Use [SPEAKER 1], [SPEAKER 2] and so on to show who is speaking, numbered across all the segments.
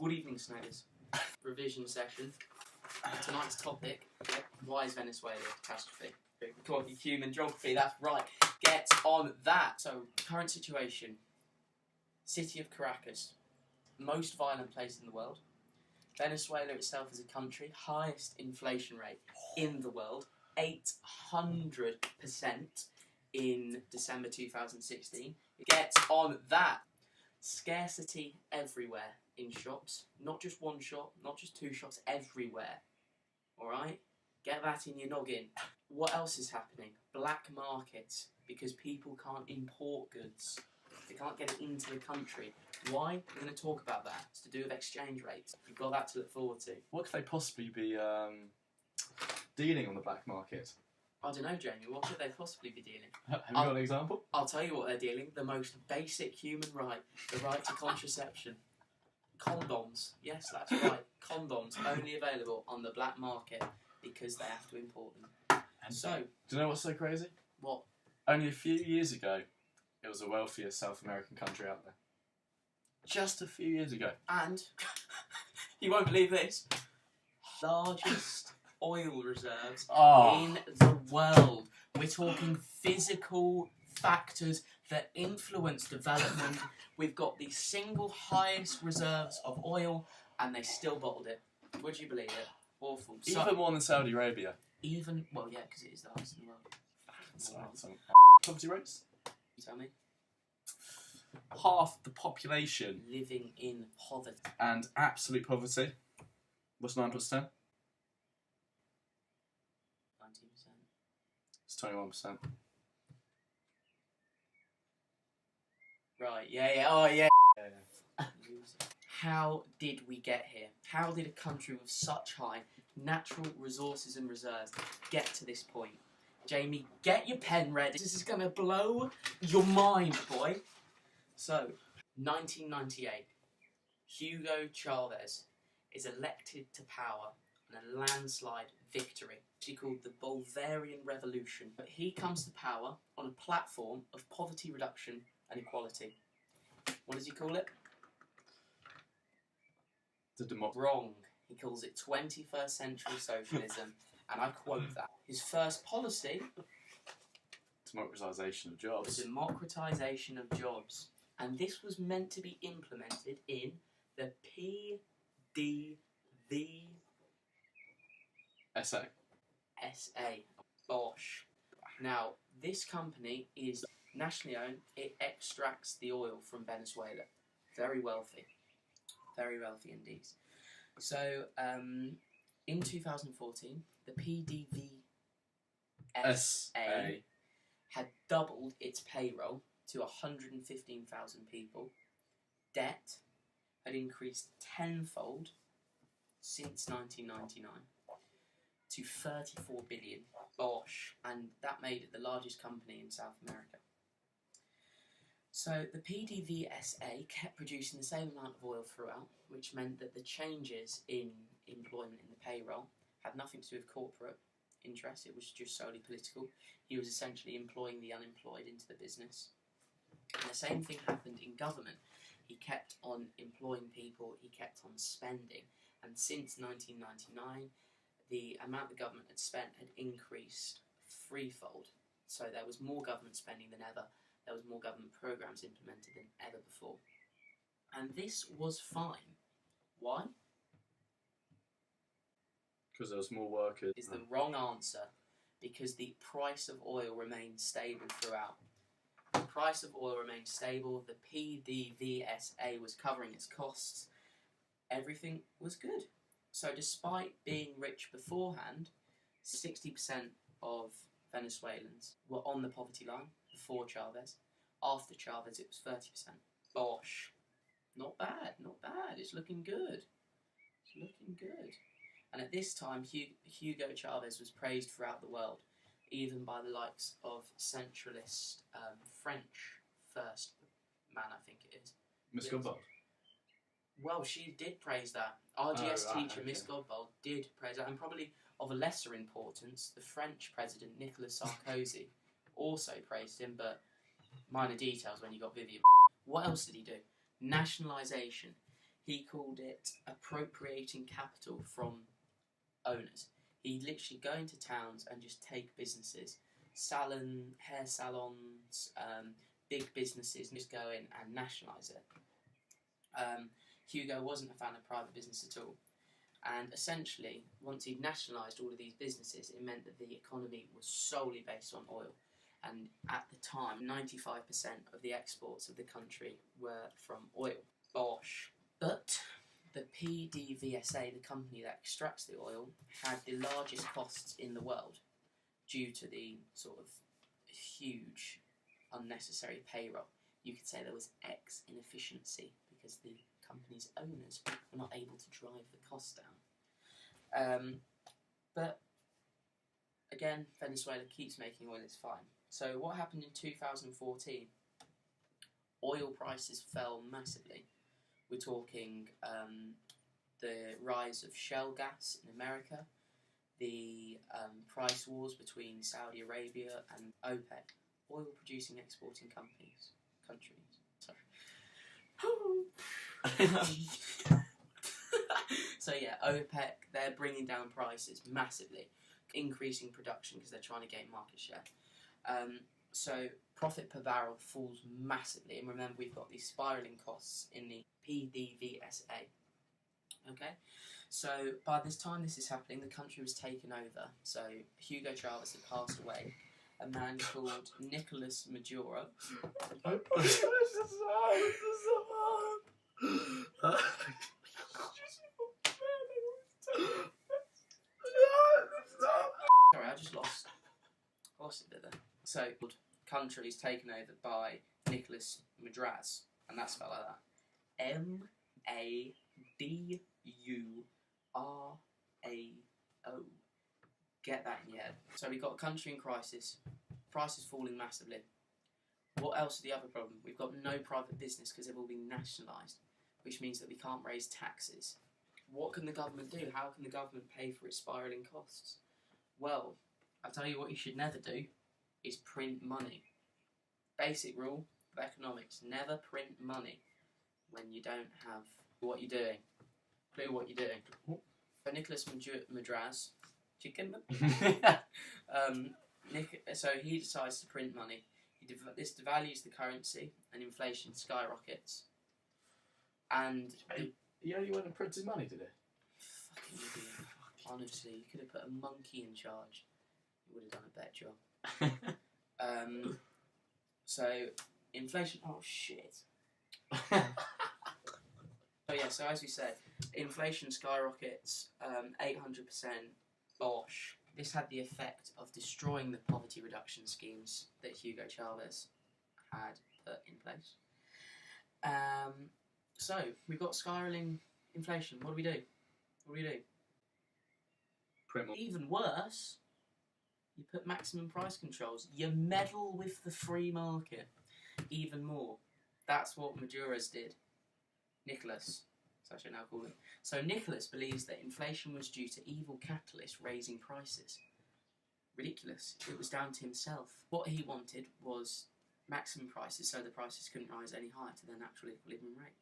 [SPEAKER 1] Good evening, Snowers. Revision session. Tonight's topic, why is Venezuela a catastrophe? Come on, human geography, that's right. Get on that. So, current situation. City of Caracus. Most violent place in the world. Venezuela itself as a country, highest inflation rate in the world. 800% in December 2016. Get on that. Scarcity everywhere in shops. Not just one shop, not just two shops, everywhere. Alright? Get that in your noggin. What else is happening? Black markets, because people can't import goods. They can't get it into the country. Why? We're going to talk about that. It's to do with exchange rates. You've got that to look forward to.
[SPEAKER 2] What could they possibly be dealing on the black market?
[SPEAKER 1] I don't know, Jamie. What could they possibly be dealing?
[SPEAKER 2] Have you got an example?
[SPEAKER 1] I'll tell you what they're dealing. The most basic human right. The right to contraception. Condoms. Yes, that's right. Condoms only available on the black market because they have to import them.
[SPEAKER 2] And
[SPEAKER 1] so,
[SPEAKER 2] do you know what's so crazy?
[SPEAKER 1] What?
[SPEAKER 2] Only a few years ago, it was the wealthiest South American country out there. Just a few years ago.
[SPEAKER 1] And, you won't believe this, largest oil reserves in the world. We're talking physical factors that influence development. We've got the single highest reserves of oil, and they still bottled it. Would you believe it? Awful.
[SPEAKER 2] Even more than Saudi Arabia.
[SPEAKER 1] Well, yeah, because it is the highest in the world.
[SPEAKER 2] Poverty rates?
[SPEAKER 1] You tell me.
[SPEAKER 2] Half the population
[SPEAKER 1] living in poverty.
[SPEAKER 2] And absolute poverty. What's 9 plus 10?
[SPEAKER 1] 19%.
[SPEAKER 2] It's 21%.
[SPEAKER 1] Right, yeah. Oh, yeah.
[SPEAKER 2] Yeah.
[SPEAKER 1] How did we get here? How did a country with such high natural resources and reserves get to this point? Jamie, get your pen ready. This is going to blow your mind, boy. So, 1998, Hugo Chavez is elected to power in a landslide victory. It's called the Bolivarian Revolution. But he comes to power on a platform of poverty reduction and equality. What does he call it? Wrong. He calls it 21st century socialism, and I quote that. His first policy...
[SPEAKER 2] Democratisation of jobs.
[SPEAKER 1] The democratisation of jobs. And this was meant to be implemented in the PDV...
[SPEAKER 2] SA.
[SPEAKER 1] Bosh. Now, this company is nationally owned. It extracts the oil from Venezuela. Very wealthy. Very wealthy indeed. So, in 2014, the PDVSA had doubled its payroll to 115,000 people. Debt had increased tenfold since 1999 to 34 billion. Bosh. And that made it the largest company in South America. So the PDVSA kept producing the same amount of oil throughout, which meant that the changes in employment in the payroll had nothing to do with corporate interest. It was just solely political. He was essentially employing the unemployed into the business. And the same thing happened in government. He kept on employing people, he kept on spending. And since 1999, the amount the government had spent had increased threefold. So there was more government spending than ever. There was more government programs implemented than ever before. And this was fine. Why?
[SPEAKER 2] Because there was more workers.
[SPEAKER 1] Is the wrong answer. Because the price of oil remained stable throughout. The price of oil remained stable. The PDVSA was covering its costs. Everything was good. So despite being rich beforehand, 60% of Venezuelans were on the poverty line before Chavez. After Chavez, it was 30%. Bosh. Not bad, not bad. It's looking good. It's looking good. And at this time, Hugo Chavez was praised throughout the world, even by the likes of centralist French first man, I think it is.
[SPEAKER 2] Miss Godbold?
[SPEAKER 1] Well, she did praise that. RGS teacher Miss Godbold did praise that, and probably of a lesser importance, the French president Nicolas Sarkozy also praised him, but minor details when you got Vivian. What else did he do? Nationalisation. He called it appropriating capital from owners. He'd literally go into towns and just take businesses, hair salons, big businesses, and just go in and nationalise it. Hugo wasn't a fan of private business at all. And essentially, once he'd nationalised all of these businesses, it meant that the economy was solely based on oil. And at the time, 95% of the exports of the country were from oil. Bosh. But the PDVSA, the company that extracts the oil, had the largest costs in the world due to the sort of huge unnecessary payroll. You could say there was X inefficiency because the company's owners were not able to drive the costs down. But again, Venezuela keeps making oil, it's fine. So what happened in 2014? Oil prices fell massively. We're talking the rise of shale gas in America, the price wars between Saudi Arabia and OPEC, oil producing exporting countries. So yeah, OPEC, they're bringing down prices massively, increasing production because they're trying to gain market share. So profit per barrel falls massively, and remember we've got these spiralling costs in the PDVSA. Okay, so by this time this is happening, the country was taken over. So Hugo Chavez had passed away. A man called Nicolas Maduro. Sorry, I just lost it a bit there. So, country is taken over by Nicolas Maduro, and that's spelled like that. Maduro. Get that in your head. So we've got a country in crisis, prices falling massively. What else is the other problem? We've got no private business because they've all been nationalised, which means that we can't raise taxes. What can the government do? How can the government pay for its spiralling costs? Well, I'll tell you what you should never do is print money. Basic rule of economics, never print money when you don't have what you're doing. Clue what you're doing. So Nicolas Madras, chicken. So he decides to print money. This devalues the currency and inflation skyrockets. And
[SPEAKER 2] he only went and printed money, did he?
[SPEAKER 1] Fucking idiot. Honestly, you could have put a monkey in charge. You would have done a better job. So inflation. Oh shit. So yeah. So as we said, inflation skyrockets. 800%. Bosh. This had the effect of destroying the poverty reduction schemes that Hugo Chavez had put in place. So we've got spiralling inflation. What do we do? Even worse, you put maximum price controls. You meddle with the free market even more. That's what Maduro's did. Nicolas. So I should now call him. So Nicolas believes that inflation was due to evil capitalists raising prices. Ridiculous. It was down to himself. What he wanted was maximum prices, so the prices couldn't rise any higher to their natural equilibrium rate.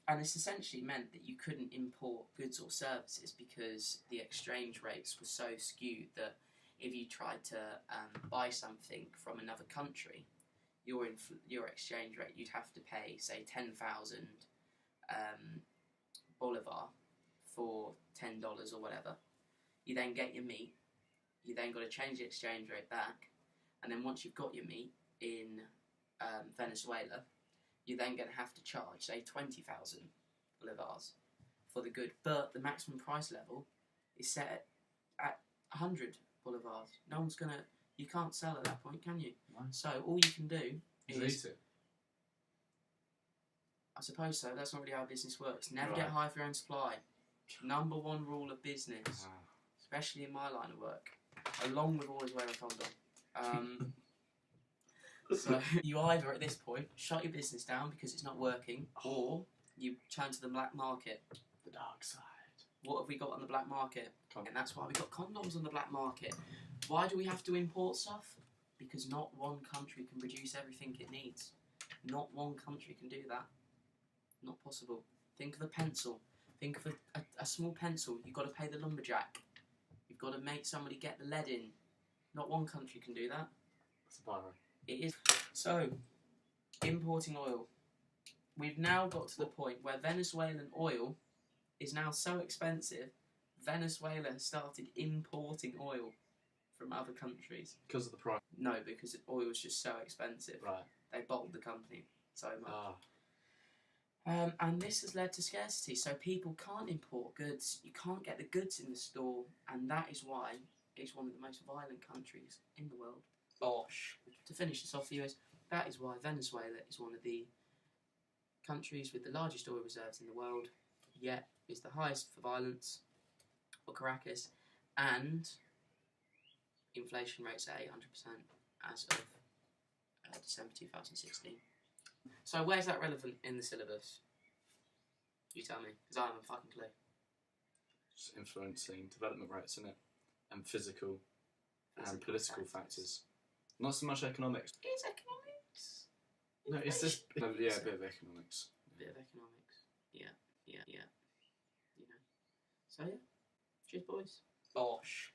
[SPEAKER 1] And this essentially meant that you couldn't import goods or services because the exchange rates were so skewed that if you tried to buy something from another country, your exchange rate, you'd have to pay, say, 10,000 bolivar for $10 or whatever. You then get your meat, you then got to change the exchange rate back, and then once you've got your meat in Venezuela, you're then going to have to charge, say, 20,000 bolivars for the good, but the maximum price level is set at 100 bolivars. No one's going to, you can't sell at that point, can you?
[SPEAKER 2] No.
[SPEAKER 1] So all you can do is
[SPEAKER 2] eat it.
[SPEAKER 1] I suppose so. That's not really how business works. Never get high for your own supply. Number one rule of business, especially in my line of work, along with always wear a condom. So you either at this point shut your business down because it's not working, or you turn to the black market.
[SPEAKER 2] The dark side.
[SPEAKER 1] What have we got on the black market? And that's why we got condoms on the black market. Why do we have to import stuff? Because not one country can produce everything it needs. Not one country can do that. Not possible. Think of a pencil. Think of a small pencil. You've got to pay the lumberjack. You've got to make somebody get the lead in. Not one country can do that.
[SPEAKER 2] It's a binary.
[SPEAKER 1] It is. So, importing oil. We've now got to the point where Venezuelan oil is now so expensive, Venezuela has started importing oil from other countries.
[SPEAKER 2] Because of the price?
[SPEAKER 1] No, because oil was just so expensive.
[SPEAKER 2] Right.
[SPEAKER 1] They bottled the company so much.
[SPEAKER 2] Ah.
[SPEAKER 1] And this has led to scarcity, so people can't import goods. You can't get the goods in the store, and that is why it's one of the most violent countries in the world. Bosh. To finish this off, viewers, that is why Venezuela is one of the countries with the largest oil reserves in the world, yet is the highest for violence, for Caracus, and inflation rates at 800% as of December 2016. So where's that relevant in the syllabus? You tell me, because I haven't a fucking clue.
[SPEAKER 2] Just influencing development rates, isn't it? And physical and political factors. Not so much economics.
[SPEAKER 1] It's economics.
[SPEAKER 2] No, it's just a bit of economics.
[SPEAKER 1] Bit of economics. Yeah. You know. So yeah. Cheers, boys. Bosh.